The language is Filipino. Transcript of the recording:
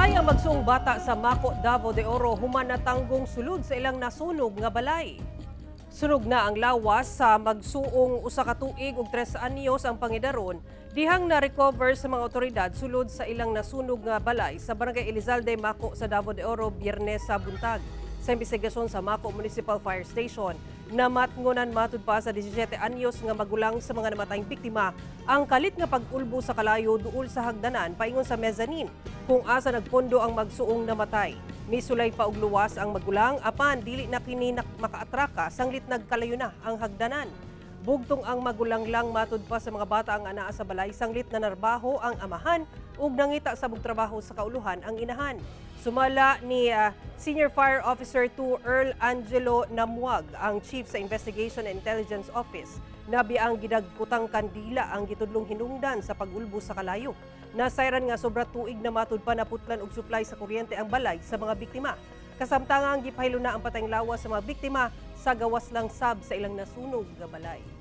Patay ang magsuong bata sa Mako, Davao de Oro human natanggong sulod sa ilang nasunog nga balay. Sunog na ang lawas sa magsuong usa ka tuig ug 3 anyos ang pangidaron dihang na-recover sa mga otoridad sulod sa ilang nasunog nga balay sa Barangay Elizalde, Mako sa Davao de Oro Biyernes sa buntag. Sa investigasyon sa Mako Municipal Fire Station, namatngunan matud pa sa 17 anyos nga magulang sa mga namatayng biktima ang kalit nga pag-ulbo sa kalayo duol sa hagdanan paingon sa mezzanine kung asa nagpondo ang magsuong namatay. Misulay pa og luwas ang magulang apan dili na kini makaatraka sanglit nagkalayo na ang hagdanan. Bugtong ang magulang lang matud pa sa mga bata ang anaa sa balay sanglit na narbaho ang amahan ug nangita sa trabaho sa kauluhan ang inahan. Sumala ni Senior Fire Officer 2 Earl Angelo Namuag, ang Chief sa Investigation and Intelligence Office, nabi ang gidagkutang kandila ang gitudlong hinungdan sa pag-ulbo sa kalayo. Nasayran nga sobra tuig na matud pa naputlan og supply sa kuryente ang balay sa mga biktima. Kasamtangang gipahilo na ang patayng lawas sa mga biktima sa gawas lang sab sa ilang nasunog nga balay.